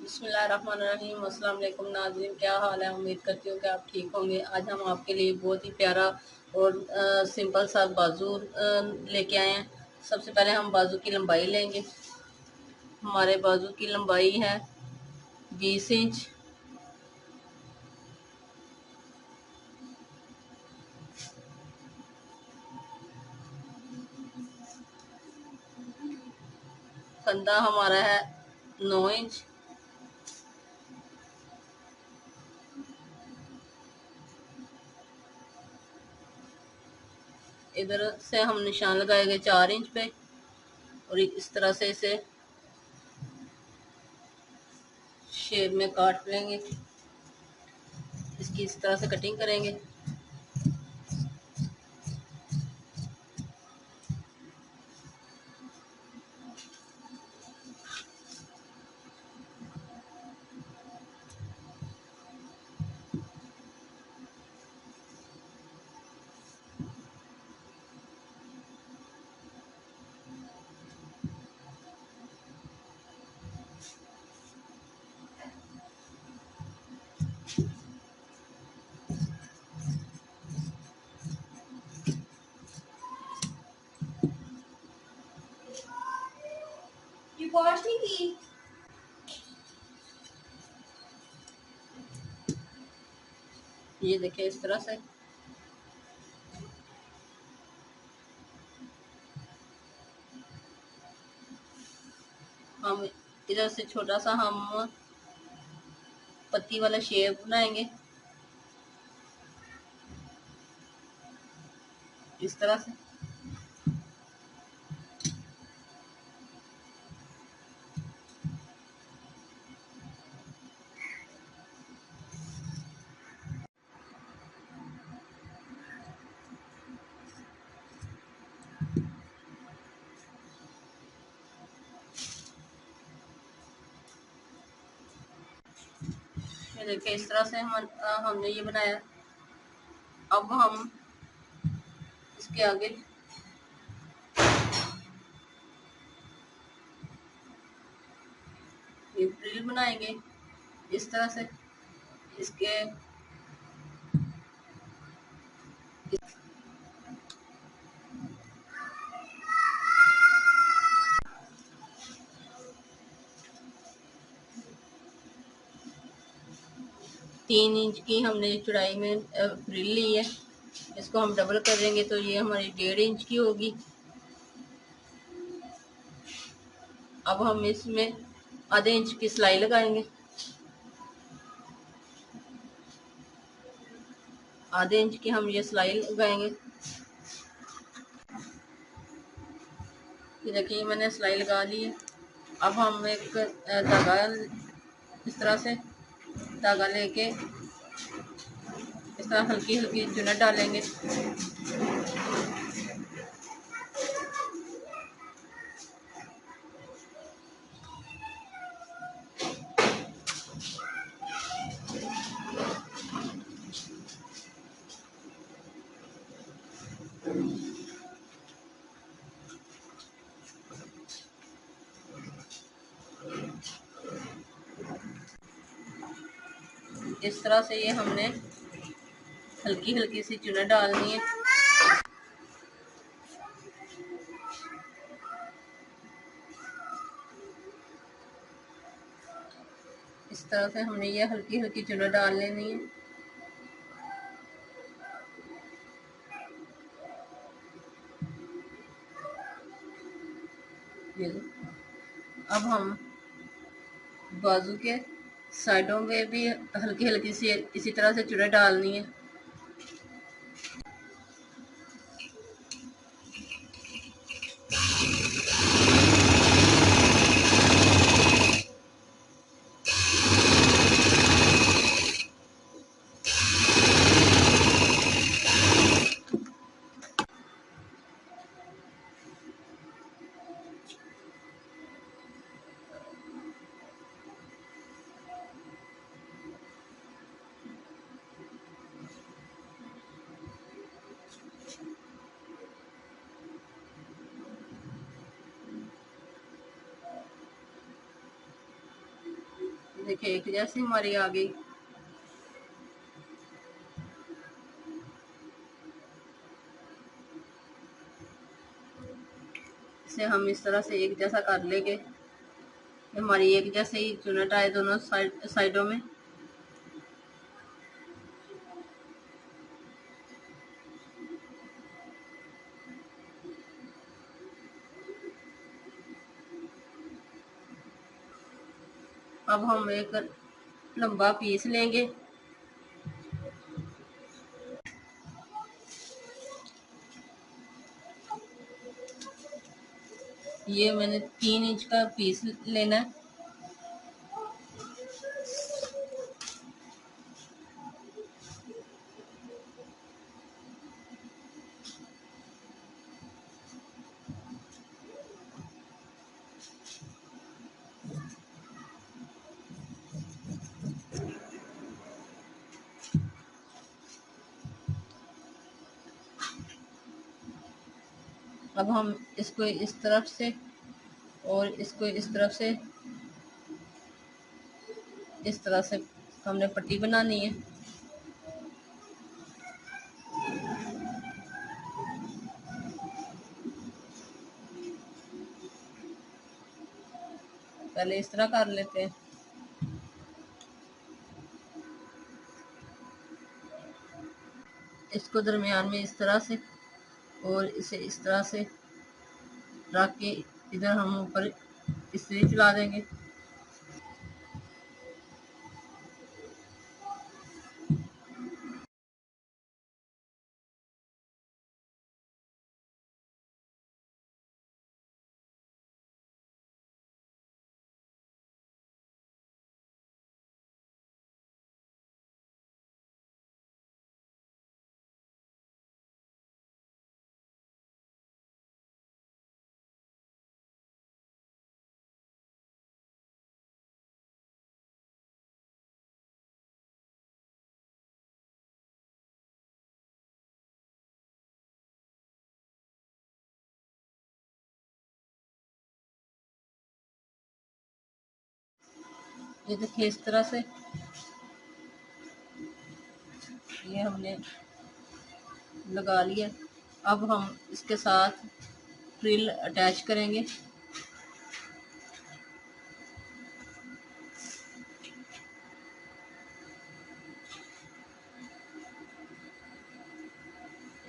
बिस्मिल्लाहिर्रहमानिर्रहीम। अस्सलाम वालेकुम नाज़रीन, क्या हाल है? उम्मीद करती हूँ कि आप ठीक होंगे। आज हम आपके लिए बहुत ही प्यारा और सिंपल सा बाजू लेके आए हैं। सबसे पहले हम बाजू की लंबाई लेंगे। हमारे बाजू की लंबाई है 20 इंच। कंधा हमारा है 9 इंच। इधर से हम निशान लगाएंगे 4 इंच पे और इस तरह से इसे शेप में काट लेंगे। इसकी इस तरह से कटिंग करेंगे। ये देखिए इस तरह से हम इधर से छोटा सा हम पत्ती वाला शेप बनाएंगे इस तरह से। ये देखिए इस तरह से हमने ये बनाया। अब हम इसके आगे ये फ्रिल बनाएंगे इस तरह से। इसके 3 इंच की हमने चौड़ाई में फ्रिल ली है। इसको हम डबल कर देंगे तो ये हमारी 1.5 इंच की होगी। अब हम इसमें आधे इंच की सिलाई लगाएंगे। आधे इंच की हम ये सिलाई लगाएंगे। ये देखिए मैंने सिलाई लगा ली है। अब हम एक धागा इस तरह से धागा लेके इस तरह हल्की हल्की चुनट डालेंगे। इस तरह से ये हमने हल्की हल्की सी चुनट डालनी है। इस तरह से हमने ये हल्की हल्की चुनट डाल लेनी है। ये अब हम बाजू के साइडों में भी हल्की हल्की सी इसी तरह से चुनट डालनी है। देखिए एक जैसी हमारी आ गई। इसे हम इस तरह से एक जैसा कर लेंगे, हमारी एक जैसे ही चुनट आए दोनों साइडों में। अब हम एक लंबा पीस लेंगे। ये मैंने 3 इंच का पीस लेना है। अब हम इसको इस तरफ से और इसको इस तरफ से, इस तरह से हमने पट्टी बनानी है। पहले इस तरह कर लेते हैं। इसको दरमियान में इस तरह से और इसे इस तरह से रख के इधर हम ऊपर इस्त्री चला देंगे। ये देखिए इस तरह से ये हमने लगा लिया। अब हम इसके साथ फ्रिल अटैच करेंगे।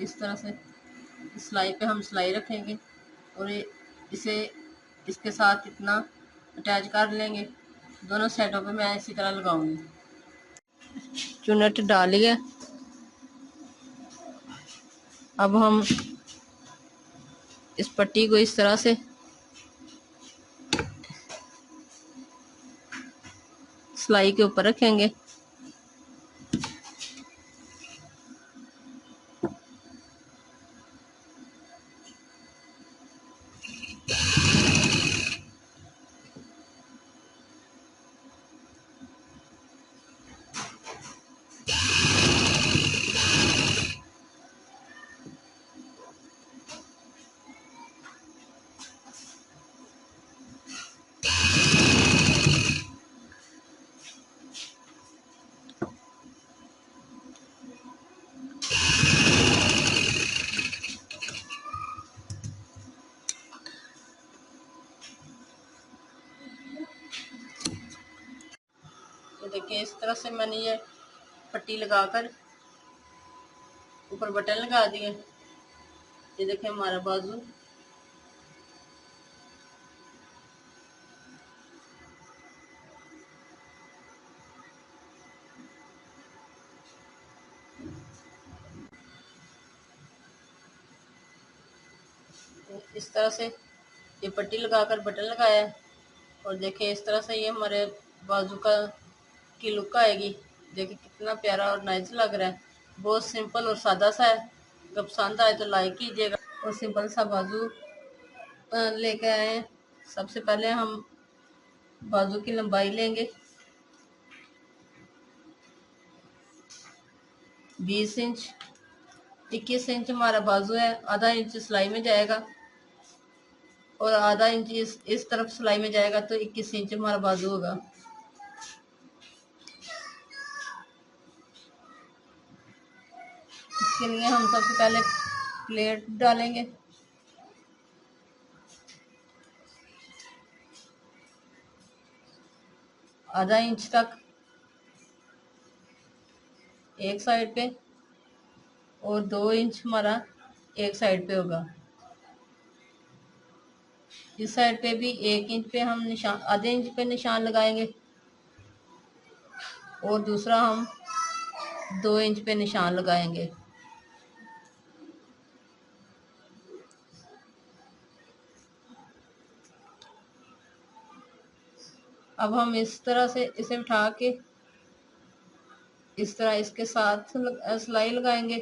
इस तरह से सिलाई पे हम सिलाई रखेंगे और इसे इसके साथ इतना अटैच कर लेंगे। दोनों साइडों पे मैं इसी तरह लगाऊंगी। चुनट डाली है। अब हम इस पट्टी को इस तरह से सिलाई के ऊपर रखेंगे। तो देखिए इस तरह से मैंने ये पट्टी लगाकर ऊपर बटन लगा दिए। ये देखिए हमारा बाजू। इस तरह से ये पट्टी लगाकर बटन लगाया है और देखिए इस तरह से ये हमारे बाजू का की लुक आएगी। देखिए कितना प्यारा और नाइस लग रहा है। बहुत सिंपल और सादा सा है। अगर पसंद आए तो लाइक कीजिएगा। और सिंपल सा बाजू लेके आए हैं। सबसे पहले हम बाजू की लंबाई लेंगे 20 इंच। 21 इंच हमारा बाजू है। आधा इंच सिलाई में जाएगा और आधा इंच इस तरफ सिलाई में जाएगा तो 21 इंच हमारा बाजू होगा। इसके लिए हम सबसे पहले प्लेट डालेंगे। आधा इंच तक एक साइड पे और 2 इंच हमारा एक साइड पे होगा। इस साइड पे भी 1 इंच पे हम निशान, आधे इंच पे निशान लगाएंगे और दूसरा हम 2 इंच पे निशान लगाएंगे। अब हम इस तरह से इसे उठा के इस तरह इसके साथ सिलाई लगाएंगे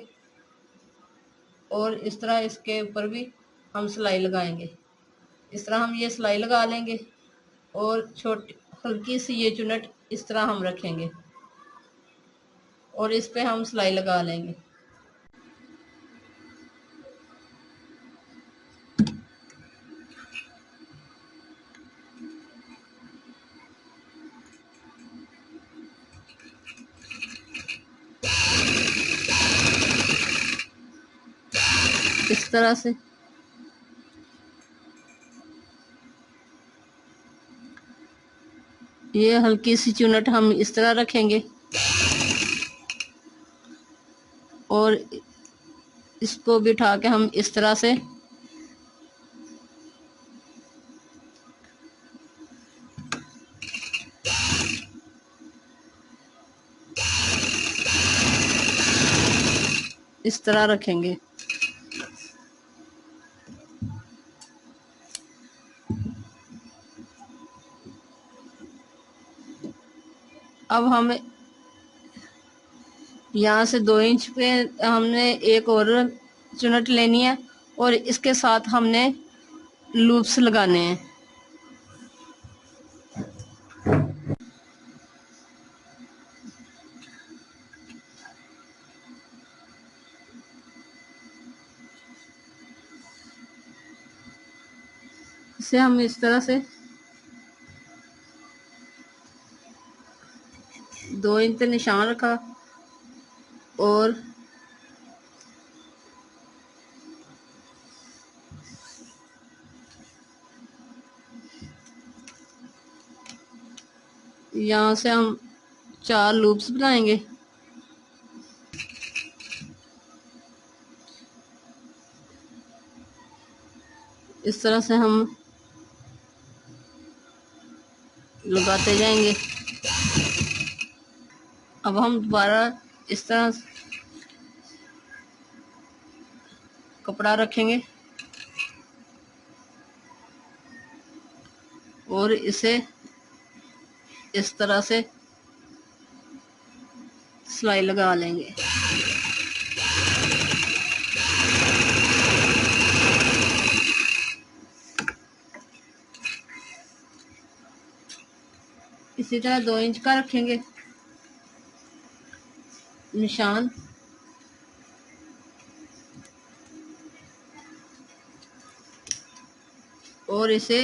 और इस तरह इसके ऊपर भी हम सिलाई लगाएंगे। इस तरह हम ये सिलाई लगा लेंगे और छोटी हल्की सी ये चुनट इस तरह हम रखेंगे और इस पे हम सिलाई लगा लेंगे। इस तरह से ये हल्की सी चुनट हम इस तरह रखेंगे और इसको बिठा के हम इस तरह से इस तरह रखेंगे। अब हम यहाँ से 2 इंच पे हमने एक और चुनट लेनी है और इसके साथ हमने लूप्स लगाने हैं। इसे हम इस तरह से 2 इंच पे निशान रखा और यहाँ से हम 4 लूप्स बनाएंगे। इस तरह से हम लगाते जाएंगे। अब हम दोबारा इस तरह कपड़ा रखेंगे और इसे इस तरह से सिलाई लगा लेंगे। इसी तरह 2 इंच का रखेंगे निशान और इसे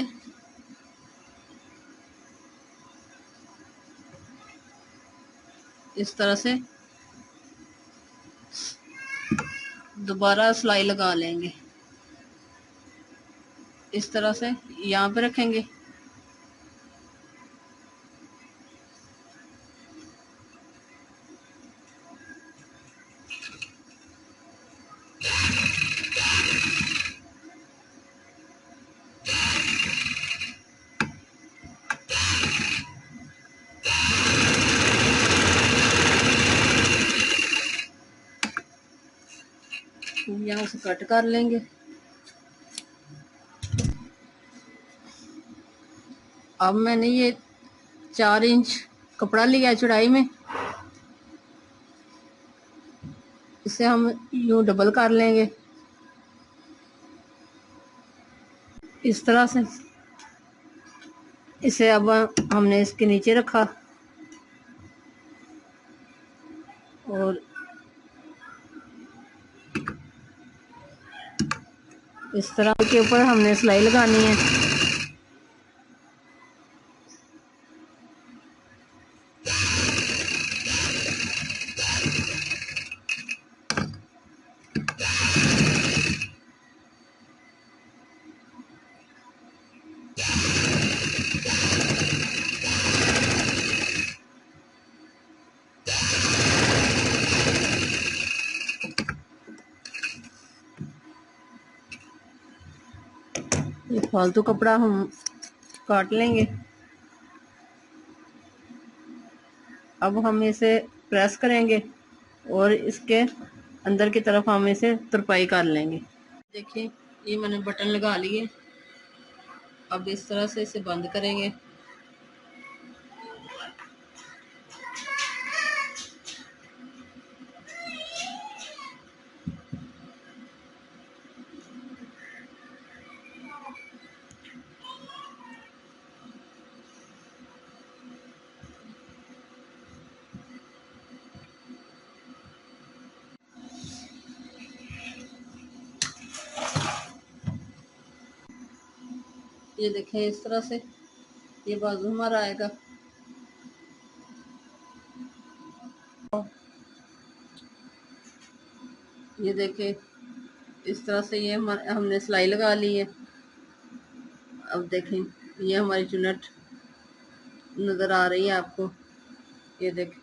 इस तरह से दोबारा सिलाई लगा लेंगे। इस तरह से यहाँ पे रखेंगे यहाँ से कट कर लेंगे। अब मैंने ये 4 इंच कपड़ा लिया चौड़ाई में, इसे हम यूं डबल कर लेंगे इस तरह से। इसे अब हमने इसके नीचे रखा और इस तरह के ऊपर हमने सिलाई लगानी है। फालतू कपड़ा हम काट लेंगे। अब हम इसे प्रेस करेंगे और इसके अंदर की तरफ हम इसे तुरपाई कर लेंगे। देखिए ये मैंने बटन लगा लिए। अब इस तरह से इसे बंद करेंगे। ये देखें इस तरह से ये बाजू हमारा आएगा। ये देखें इस तरह से ये हमने सिलाई लगा ली है। अब देखें ये हमारी चुन्नट नज़र आ रही है आपको। ये देखें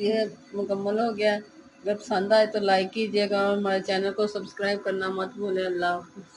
ये मुकम्मल हो गया है। अगर पसंद आए तो लाइक कीजिएगा और हमारे चैनल को सब्सक्राइब करना मत भूलें। अल्लाह हाफ़िज़।